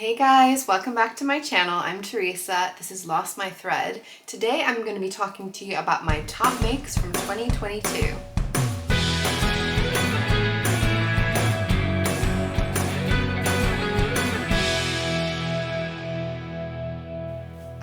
Hey guys, welcome back to my channel. I'm Teresa. This is Lost My Thread. Today I'm going to be talking to you about my top makes from 2022.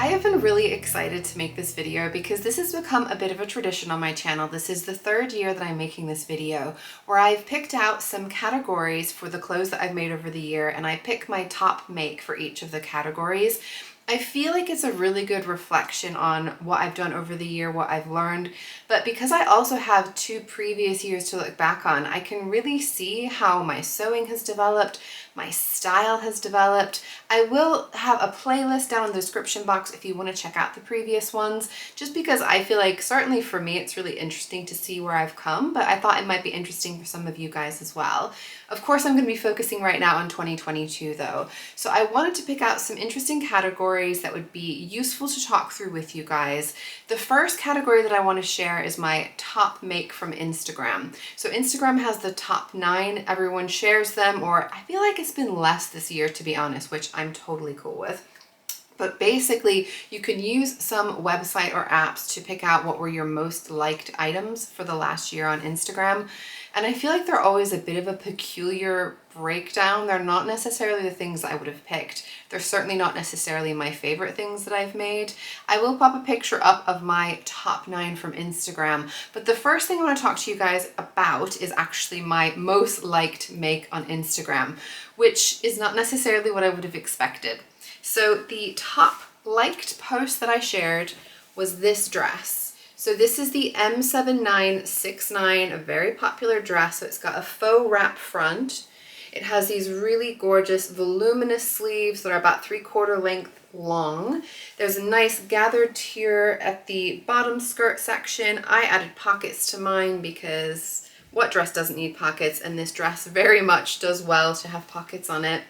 I have been really excited to make this video because this has become a bit of a tradition on my channel. This is the third year that I'm making this video where I've picked out some categories for the clothes that I've made over the year, and I pick my top make for each of the categories. I feel like it's a really good reflection on what I've done over the year, what I've learned, but because I also have 2 previous years to look back on, I can really see how my sewing has developed, my style has developed. I will have a playlist down in the description box if you want to check out the previous ones, just because I feel like certainly for me it's really interesting to see where I've come, but I thought it might be interesting for some of you guys as well. Of course, I'm going to be focusing right now on 2022 though, so I wanted to pick out some interesting categories that would be useful to talk through with you guys. The first category that I want to share is my top make from Instagram. So Instagram has the top 9, everyone shares them, or I feel like it's been less this year to be honest, which I'm totally cool with. But basically, you can use some website or apps to pick out what were your most liked items for the last year on Instagram. And I feel like they're always a bit of a peculiar breakdown. They're not necessarily the things I would have picked. They're certainly not necessarily my favorite things that I've made. I will pop a picture up of my top 9 from Instagram. But the first thing I want to talk to you guys about is actually my most liked make on Instagram, which is not necessarily what I would have expected. So the top liked post that I shared was this dress. So this is the M7969, a very popular dress. So it's got a faux wrap front. It has these really gorgeous voluminous sleeves that are about 3/4 length long. There's a nice gathered tier at the bottom skirt section. I added pockets to mine because what dress doesn't need pockets? And this dress very much does well to have pockets on it.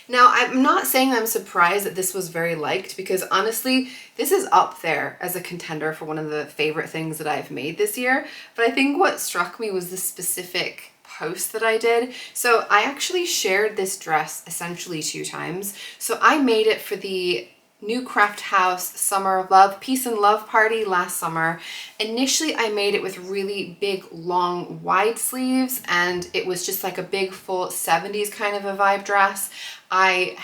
Now, I'm not saying I'm surprised that this was very liked because honestly, this is up there as a contender for one of the favorite things that I've made this year. But I think what struck me was the specific post that I did. So I actually shared this dress essentially 2 times. So I made it for the New Craft House Summer of Love, Peace and Love party last summer. Initially, I made it with really big, long, wide sleeves, and it was just like a big, full 70s kind of a vibe dress. I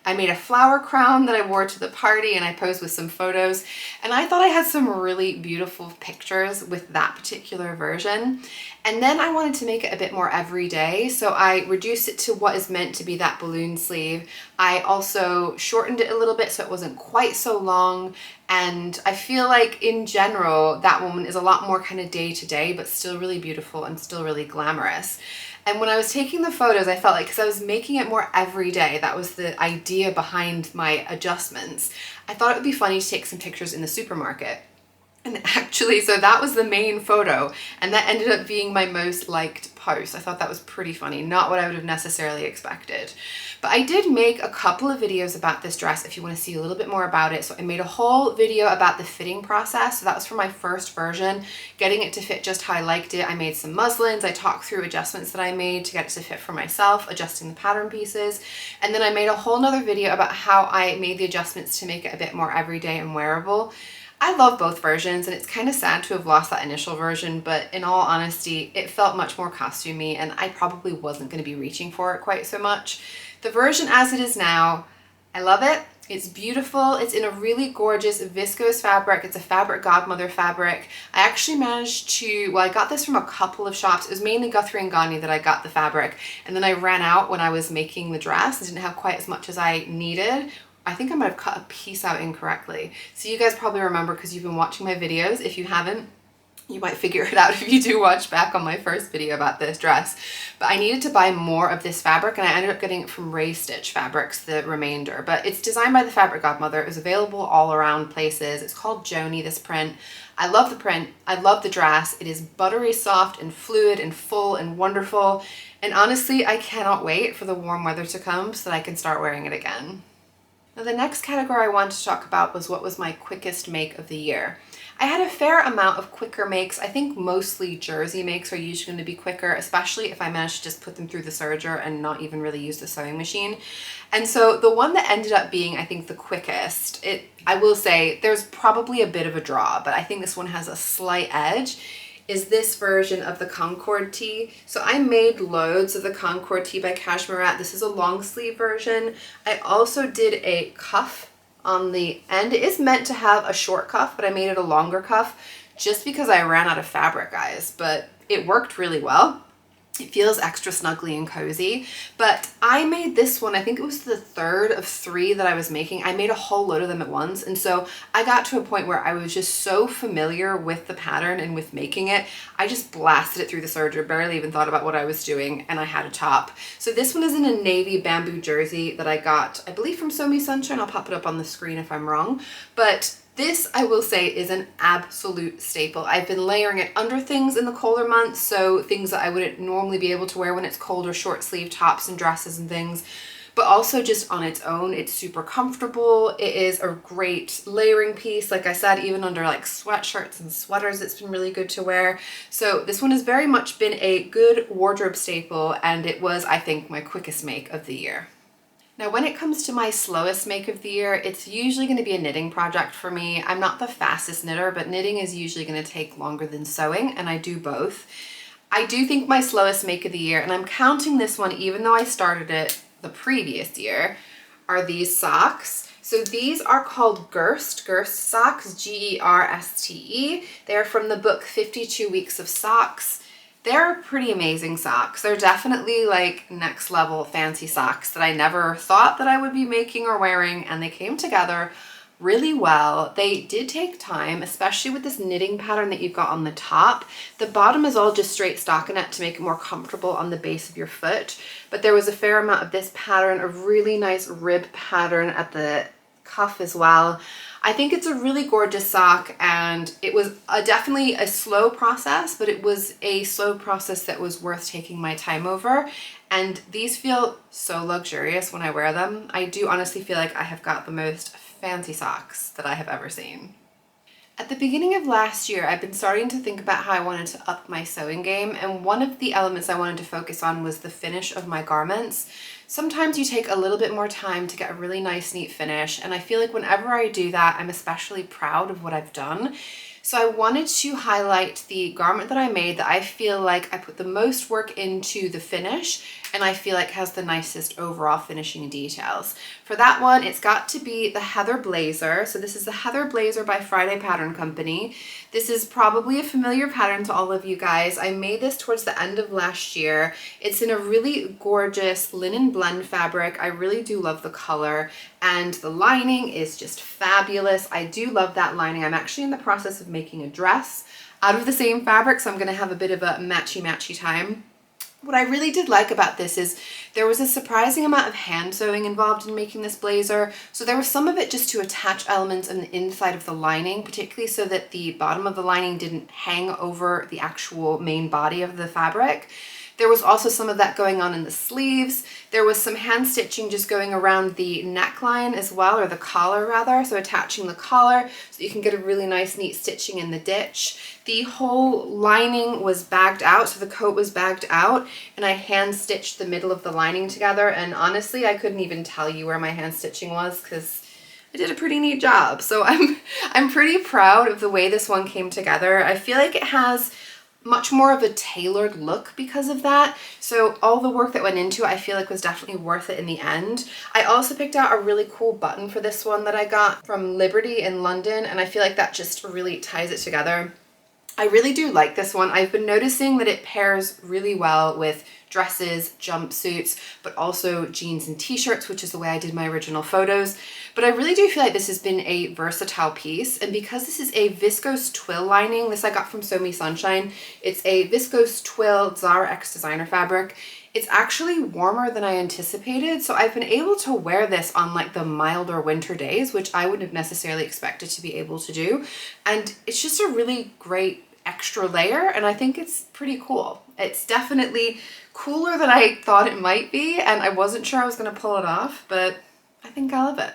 made a flower crown that I wore to the party and I posed with some photos, and I thought I had some really beautiful pictures with that particular version. And then I wanted to make it a bit more everyday, so I reduced it to what is meant to be that balloon sleeve. I also shortened it a little bit so it wasn't quite so long, and I feel like in general that woman is a lot more kind of day to day, but still really beautiful and still really glamorous. And when I was taking the photos, I felt like, because I was making it more everyday, that was the idea behind my adjustments, I thought it would be funny to take some pictures in the supermarket. And actually, so that was the main photo, and that ended up being my most liked post. I thought that was pretty funny, not what I would have necessarily expected. But I did make a couple of videos about this dress if you want to see a little bit more about it. So I made a whole video about the fitting process. So that was for my first version, getting it to fit just how I liked it. I made some muslins. I talked through adjustments that I made to get it to fit for myself, adjusting the pattern pieces. And then I made a whole nother video about how I made the adjustments to make it a bit more everyday and wearable. I love both versions, and it's kind of sad to have lost that initial version, but in all honesty, it felt much more costumey, and I probably wasn't going to be reaching for it quite so much. The version as it is now, I love it. It's beautiful. It's in a really gorgeous viscose fabric. It's a fabric godmother fabric. I actually managed to, well, I got this from a couple of shops. It was mainly Guthrie & Ghani that I got the fabric, and then I ran out when I was making the dress. I didn't have quite as much as I needed. I think I might have cut a piece out incorrectly. So you guys probably remember because you've been watching my videos. If you haven't, you might figure it out if you do watch back on my first video about this dress. But I needed to buy more of this fabric, and I ended up getting it from Raystitch Fabrics, the remainder. But it's designed by the Fabric Godmother. It was available all around places. It's called Joni, this print. I love the print. I love the dress. It is buttery soft and fluid and full and wonderful. And honestly, I cannot wait for the warm weather to come so that I can start wearing it again. Now, the next category I wanted to talk about was what was my quickest make of the year. I had a fair amount of quicker makes. I think mostly jersey makes are usually going to be quicker, especially if I manage to just put them through the serger and not even really use the sewing machine. And so the one that ended up being, I think, the quickest, I will say there's probably a bit of a draw, but I think this one has a slight edge, is this version of the Concord tee. So I made loads of the Concord tee by Cashmerette. This is a long sleeve version. I also did a cuff on the end. It is meant to have a short cuff, but I made it a longer cuff just because I ran out of fabric, guys, but it worked really well. It feels extra snuggly and cozy, but I made this one, I think it was the third of 3 that I was making. I made a whole load of them at once, and so I got to a point where I was just so familiar with the pattern and with making it, I just blasted it through the serger, barely even thought about what I was doing, and I had a top. So this one is in a navy bamboo jersey that I got, I believe from Sew Me Sunshine. I'll pop it up on the screen if I'm wrong, but this, I will say, is an absolute staple. I've been layering it under things in the colder months, so things that I wouldn't normally be able to wear when it's colder, short sleeve tops and dresses and things, but also just on its own, it's super comfortable. It is a great layering piece. Like I said, even under like sweatshirts and sweaters, it's been really good to wear. So this one has very much been a good wardrobe staple, and it was, I think, my quickest make of the year. Now, when it comes to my slowest make of the year, it's usually going to be a knitting project for me. I'm not the fastest knitter, but knitting is usually going to take longer than sewing, and I do both. I do think my slowest make of the year, and I'm counting this one even though I started it the previous year, are these socks. So these are called Gerste socks, Gerste. They're from the book 52 Weeks of Socks. They're pretty amazing socks. They're definitely like next level fancy socks that I never thought that I would be making or wearing, and they came together really well. They did take time, especially with this knitting pattern that you've got on the top. The bottom is all just straight stockinette to make it more comfortable on the base of your foot, but there was a fair amount of this pattern, a really nice rib pattern at the cuff as well. I think it's a really gorgeous sock, and it was definitely a slow process, but it was a slow process that was worth taking my time over. And these feel so luxurious when I wear them. I do honestly feel like I have got the most fancy socks that I have ever seen. At the beginning of last year, I've been starting to think about how I wanted to up my sewing game, and one of the elements I wanted to focus on was the finish of my garments. Sometimes you take a little bit more time to get a really nice, neat finish, and I feel like whenever I do that, I'm especially proud of what I've done. So I wanted to highlight the garment that I made that I feel like I put the most work into the finish, and I feel like has the nicest overall finishing details. For that one, it's got to be the Heather Blazer. So this is the Heather Blazer by Friday Pattern Company. This is probably a familiar pattern to all of you guys. I made this towards the end of last year. It's in a really gorgeous linen blend fabric. I really do love the color, and the lining is just fabulous. I do love that lining. I'm actually in the process of making a dress out of the same fabric, so I'm gonna have a bit of a matchy-matchy time. What I really did like about this is there was a surprising amount of hand sewing involved in making this blazer. So there was some of it just to attach elements on the inside of the lining, particularly so that the bottom of the lining didn't hang over the actual main body of the fabric. There was also some of that going on in the sleeves. There was some hand stitching just going around the neckline as well, or the collar rather, so attaching the collar so you can get a really nice neat stitching in the ditch. The whole lining was bagged out, so the coat was bagged out, and I hand stitched the middle of the lining together, and honestly I couldn't even tell you where my hand stitching was because I did a pretty neat job. So I'm pretty proud of the way this one came together. I feel like it has much more of a tailored look because of that. So all the work that went into it, I feel like was definitely worth it in the end. I also picked out a really cool button for this one that I got from Liberty in London, and I feel like that just really ties it together. I really do like this one. I've been noticing that it pairs really well with dresses, jumpsuits, but also jeans and t-shirts, which is the way I did my original photos. But I really do feel like this has been a versatile piece, and because this is a viscose twill lining, this I got from Sew Me Sunshine. It's a viscose twill Zara X designer fabric. It's actually warmer than I anticipated, so I've been able to wear this on like the milder winter days, which I wouldn't have necessarily expected to be able to do. And it's just a really great extra layer, and I think it's pretty cool. It's definitely cooler than I thought it might be, and I wasn't sure I was going to pull it off, but I think I love it.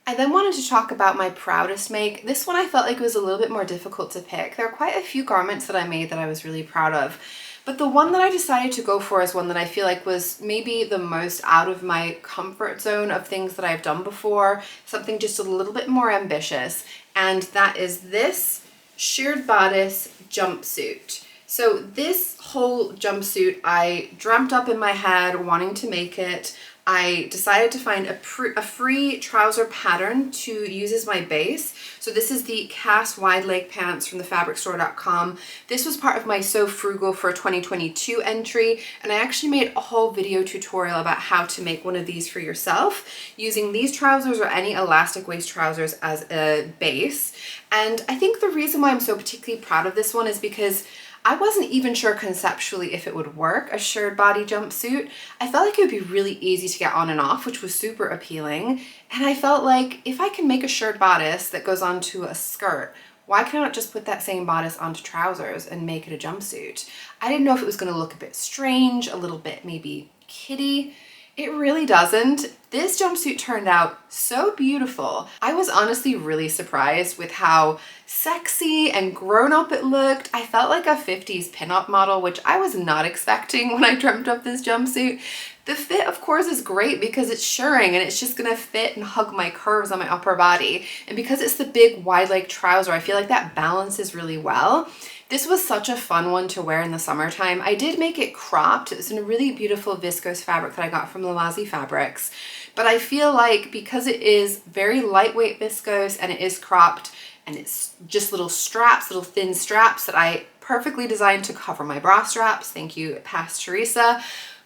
I then wanted to talk about my Proudest Make. This one I felt like it was a little bit more difficult to pick. There are quite a few garments that I made that I was really proud of, but the one that I decided to go for is one that I feel like was maybe the most out of my comfort zone of things that I've done before, something just a little bit more ambitious, and that is this Shirred Bodice jumpsuit. So this whole jumpsuit I dreamt up in my head wanting to make it. I decided to find a free trouser pattern to use as my base. So this is the cast wide leg pants from thefabricstore.com. This was part of my So Frugal for 2022 entry, and I actually made a whole video tutorial about how to make one of these for yourself using these trousers or any elastic waist trousers as a base. And I think the reason why I'm so particularly proud of this one is because I wasn't even sure conceptually if it would work, a shirred body jumpsuit. I felt like it would be really easy to get on and off, which was super appealing. And I felt like if I can make a shirred bodice that goes onto a skirt, why can't I not just put that same bodice onto trousers and make it a jumpsuit? I didn't know if it was going to look a bit strange, a little bit maybe kiddie. It really doesn't. This jumpsuit turned out so beautiful. I was honestly really surprised with how sexy and grown up it looked. I felt like a 50s pinup model, which I was not expecting when I dreamt up this jumpsuit. The fit, of course, is great because it's shirring and it's just gonna fit and hug my curves on my upper body. And because it's the big wide leg trouser, I feel like that balances really well. This was such a fun one to wear in the summertime. I did make it cropped. It's in a really beautiful viscose fabric that I got from Lamazi Fabrics. But I feel like because it is very lightweight viscose and it is cropped and it's just little straps, little thin straps that I perfectly designed to cover my bra straps. Thank you, past Teresa.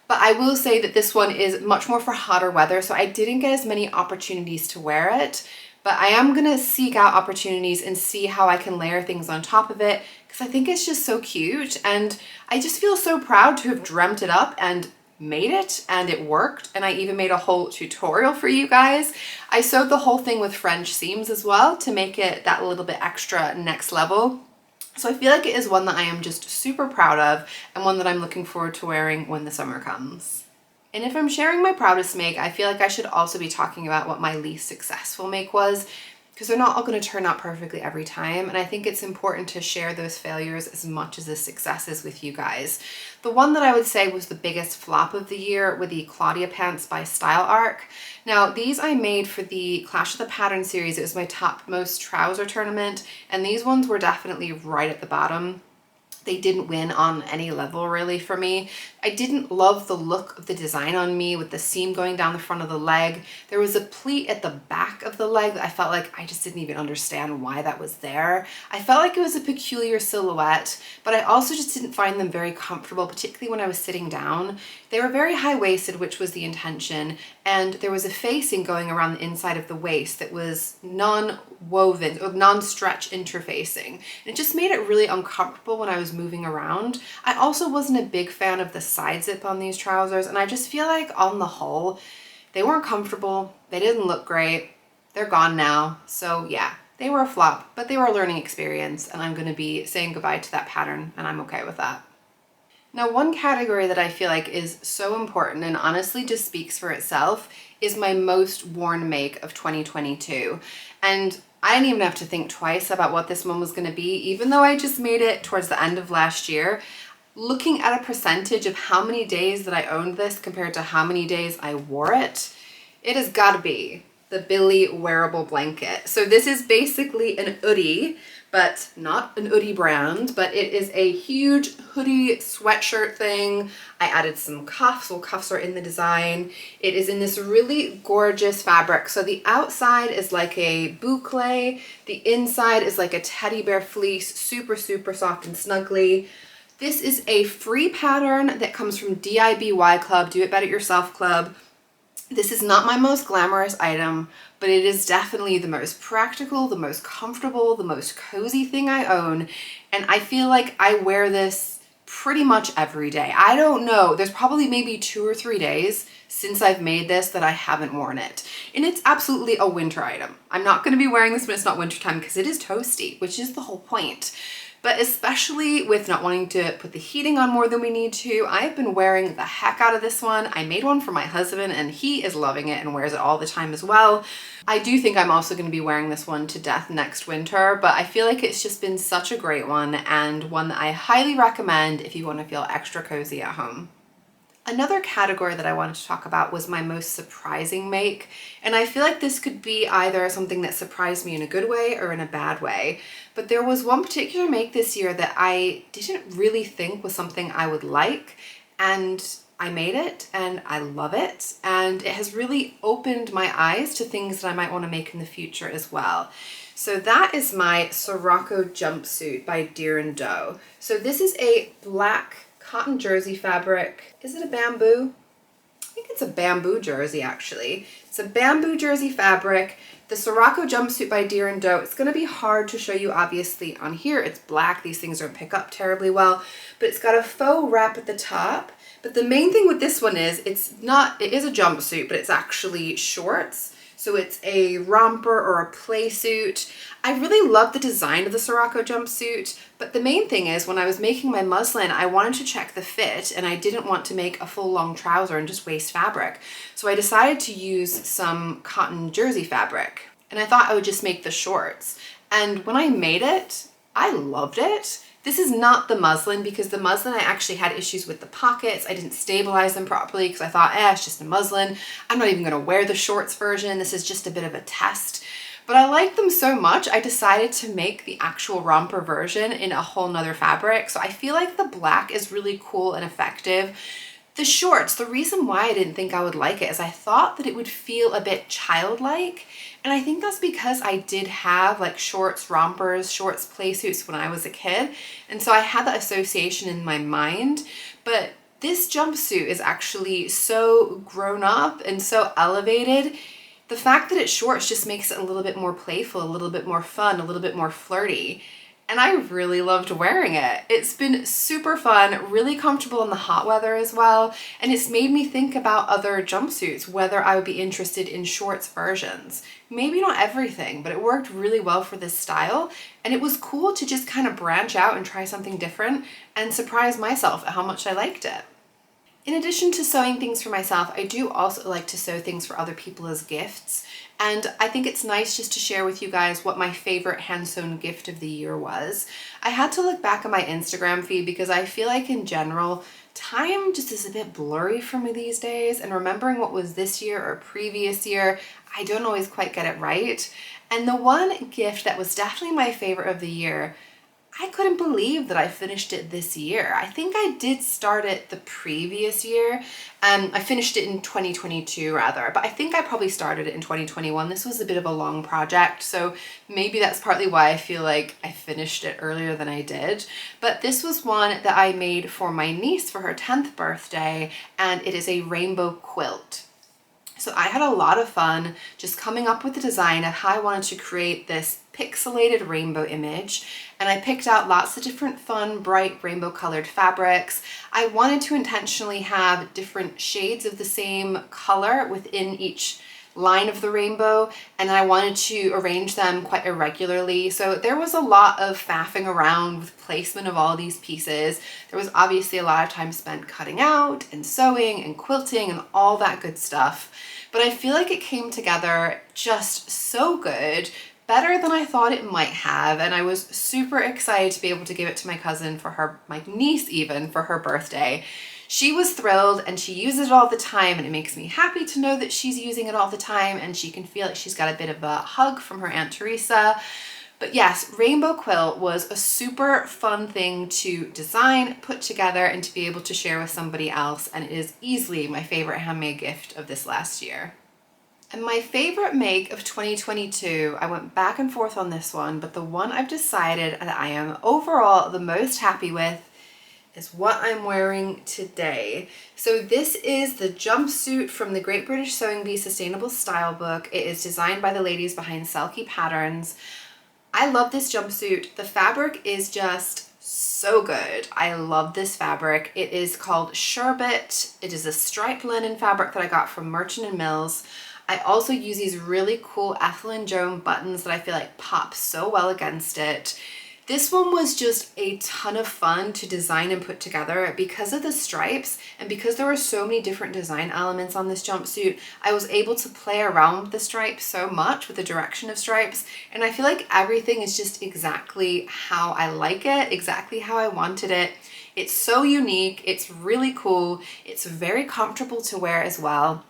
But I will say that this one is much more for hotter weather, so I didn't get as many opportunities to wear it. But I am gonna seek out opportunities and see how I can layer things on top of it because I think it's just so cute, and I just feel so proud to have dreamt it up and made it, and it worked. And I even made a whole tutorial for you guys. I sewed the whole thing with French seams as well to make it that little bit extra next level. So I feel like it is one that I am just super proud of and one that I'm looking forward to wearing when the summer comes. And if I'm sharing my proudest make, I feel like I should also be talking about what my least successful make was, because they're not all going to turn out perfectly every time. And I think it's important to share those failures as much as the successes with you guys. The one that I would say was the biggest flop of the year were the Claudia pants by Style Arc. Now these I made for the Clash of the Pattern series. It was my topmost trouser tournament, and these ones were definitely right at the bottom. They didn't win on any level really for me. I didn't love the look of the design on me with the seam going down the front of the leg. There was a pleat at the back of the leg that I felt like I just didn't even understand why that was there. I felt like it was a peculiar silhouette, but I also just didn't find them very comfortable, particularly when I was sitting down. They were very high-waisted, which was the intention, and there was a facing going around the inside of the waist that was non-woven or non-stretch interfacing. And it just made it really uncomfortable when I was moving around. I also wasn't a big fan of the side zip on these trousers, and I just feel like on the whole, they weren't comfortable, they didn't look great, they're gone now. So yeah, they were a flop, but they were a learning experience, and I'm gonna be saying goodbye to that pattern, and I'm okay with that. Now, one category that I feel like is so important and honestly just speaks for itself is my most worn make of 2022. And I didn't even have to think twice about what this one was going to be, even though I just made it towards the end of last year. Looking at a percentage of how many days that I owned this compared to how many days I wore it, it has got to be the Billy wearable blanket. So this is basically an hoodie, but not an hoodie brand, but it is a huge hoodie sweatshirt thing. I added some cuffs, well, cuffs are in the design. It is in this really gorgeous fabric. So the outside is like a boucle, the inside is like a teddy bear fleece, super, super soft and snuggly. This is a free pattern that comes from DIBY Club, Do It Better Yourself Club. This is not my most glamorous item, but it is definitely the most practical, the most comfortable, the most cozy thing I own. And I feel like I wear this pretty much every day. I don't know, there's probably maybe 2 or 3 days since I've made this that I haven't worn it. And it's absolutely a winter item. I'm not gonna be wearing this when it's not wintertime because it is toasty, which is the whole point. but especially with not wanting to put the heating on more than we need to, I've been wearing the heck out of this one. I made one for my husband and he is loving it and wears it all the time as well. I do think I'm also going to be wearing this one to death next winter, but I feel like it's just been such a great one and one that I highly recommend if you want to feel extra cozy at home. Another category that I wanted to talk about was my most surprising make, and I feel like this could be either something that surprised me in a good way or in a bad way, but there was one particular make this year that I didn't really think was something I would like, and I made it and I love it, and it has really opened my eyes to things that I might want to make in the future as well. So that is my Sorona jumpsuit by Deer & Doe. So this is a black cotton jersey fabric. Is it a bamboo? I think it's a bamboo jersey actually. It's a bamboo jersey fabric. The Sorona jumpsuit by Deer & Doe. It's going to be hard to show you obviously on here. It's black. These things don't pick up terribly well, but it's got a faux wrap at the top. But the main thing with this one is it is a jumpsuit, but it's actually shorts. So it's a romper or a play suit. I really love the design of the Sorona jumpsuit, but the main thing is when I was making my muslin, I wanted to check the fit and I didn't want to make a full long trouser and just waste fabric. So I decided to use some cotton jersey fabric and I thought I would just make the shorts. And when I made it, I loved it. This is not the muslin because the muslin I actually had issues with the pockets. I didn't stabilize them properly because I thought, it's just a muslin. I'm not even gonna wear the shorts version. This is just a bit of a test. But I liked them so much, I decided to make the actual romper version in a whole nother fabric. So I feel like the black is really cool and effective. The shorts, the reason why I didn't think I would like it is I thought that it would feel a bit childlike. And I think that's because I did have like shorts, rompers, shorts, play suits when I was a kid. And so I had that association in my mind. But this jumpsuit is actually so grown up and so elevated. The fact that it's shorts just makes it a little bit more playful, a little bit more fun, a little bit more flirty. And I really loved wearing it. It's been super fun, really comfortable in the hot weather as well. And it's made me think about other jumpsuits, whether I would be interested in shorts versions. Maybe not everything, but it worked really well for this style. And it was cool to just kind of branch out and try something different and surprise myself at how much I liked it. In addition to sewing things for myself, I do also like to sew things for other people as gifts. And I think it's nice just to share with you guys what my favorite hand-sewn gift of the year was. I had to look back at my Instagram feed because I feel like in general, time just is a bit blurry for me these days, and remembering what was this year or previous year, I don't always quite get it right. And the one gift that was definitely my favorite of the year, I couldn't believe that I finished it this year. I think I did start it the previous year. I finished it in 2022 rather, but I think I probably started it in 2021. This was a bit of a long project, so maybe that's partly why I feel like I finished it earlier than I did. But this was one that I made for my niece for her 10th birthday, and it is a rainbow quilt. So I had a lot of fun just coming up with the design of how I wanted to create this pixelated rainbow image, and I picked out lots of different fun, bright rainbow colored fabrics. I wanted to intentionally have different shades of the same color within each line of the rainbow, and I wanted to arrange them quite irregularly. So there was a lot of faffing around with placement of all these pieces. There was obviously a lot of time spent cutting out and sewing and quilting and all that good stuff. But I feel like it came together just so good, better than I thought it might have, and I was super excited to be able to give it to my cousin for her, my niece even, for her birthday. She was thrilled and she uses it all the time, and it makes me happy to know that she's using it all the time and she can feel like she's got a bit of a hug from her Aunt Teresa. But yes, Rainbow Quilt was a super fun thing to design, put together, and to be able to share with somebody else, and it is easily my favorite handmade gift of this last year. And my favorite make of 2022, I went back and forth on this one, but the one I've decided that I am overall the most happy with is what I'm wearing today. So this is the jumpsuit from the Great British Sewing Bee Sustainable Style book. It is designed by the ladies behind Selkie Patterns. I love this jumpsuit. The fabric is just so good. I love this fabric. It is called Shirred. It is a striped linen fabric that I got from Merchant & Mills. I also use these really cool Ethel and Joan buttons that I feel like pop so well against it. This one was just a ton of fun to design and put together because of the stripes, and because there were so many different design elements on this jumpsuit. I was able to play around with the stripes so much, with the direction of stripes, and I feel like everything is just exactly how I like it, exactly how I wanted it. It's so unique, it's really cool, it's very comfortable to wear as well.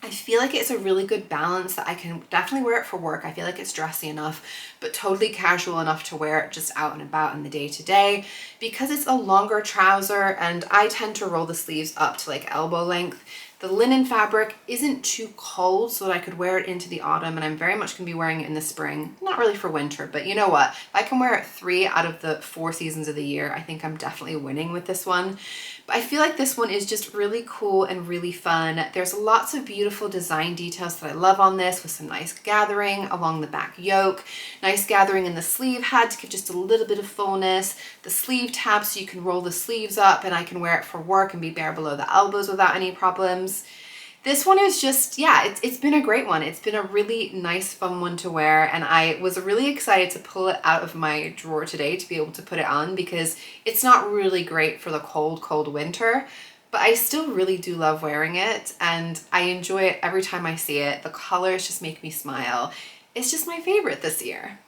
I feel like it's a really good balance that I can definitely wear it for work. I feel like it's dressy enough, but totally casual enough to wear it just out and about in the day to day. Because it's a longer trouser and I tend to roll the sleeves up to like elbow length, the linen fabric isn't too cold so that I could wear it into the autumn, and I'm very much gonna be wearing it in the spring. Not really for winter, but you know what? If I can wear it 3 out of the 4 seasons of the year, I think I'm definitely winning with this one. But I feel like this one is just really cool and really fun. There's lots of beautiful design details that I love on this, with some nice gathering along the back yoke, nice gathering in the sleeve head to give just a little bit of fullness, the sleeve tab so you can roll the sleeves up and I can wear it for work and be bare below the elbows without any problems. This one is just, yeah, it's been a great one. It's been a really nice, fun one to wear, and I was really excited to pull it out of my drawer today to be able to put it on, because it's not really great for the cold winter, but I still really do love wearing it, and I enjoy it every time I see it. The colors just make me smile. It's just my favorite this year.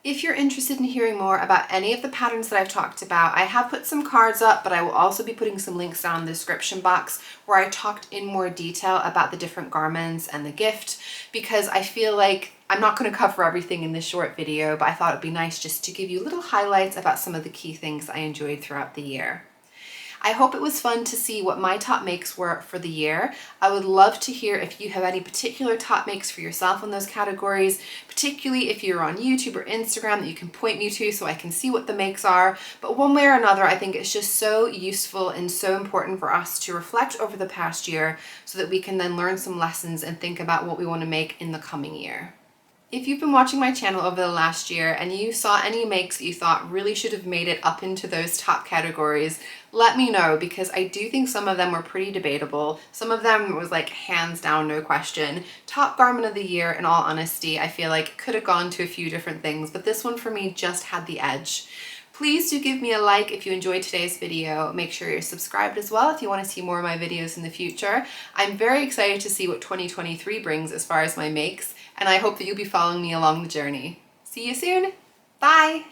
If you're interested in hearing more about any of the patterns that I've talked about, I have put some cards up, but I will also be putting some links down in the description box where I talked in more detail about the different garments and the gift, because I feel like I'm not going to cover everything in this short video, but I thought it'd be nice just to give you little highlights about some of the key things I enjoyed throughout the year. I hope it was fun to see what my top makes were for the year. I would love to hear if you have any particular top makes for yourself in those categories, particularly if you're on YouTube or Instagram that you can point me to so I can see what the makes are. But one way or another, I think it's just so useful and so important for us to reflect over the past year so that we can then learn some lessons and think about what we want to make in the coming year. If you've been watching my channel over the last year and you saw any makes that you thought really should have made it up into those top categories, let me know, because I do think some of them were pretty debatable. Some of them was like hands down, no question. Top garment of the year, in all honesty, I feel like could have gone to a few different things, but this one for me just had the edge. Please do give me a like if you enjoyed today's video. Make sure you're subscribed as well if you want to see more of my videos in the future. I'm very excited to see what 2023 brings as far as my makes, and I hope that you'll be following me along the journey. See you soon. Bye.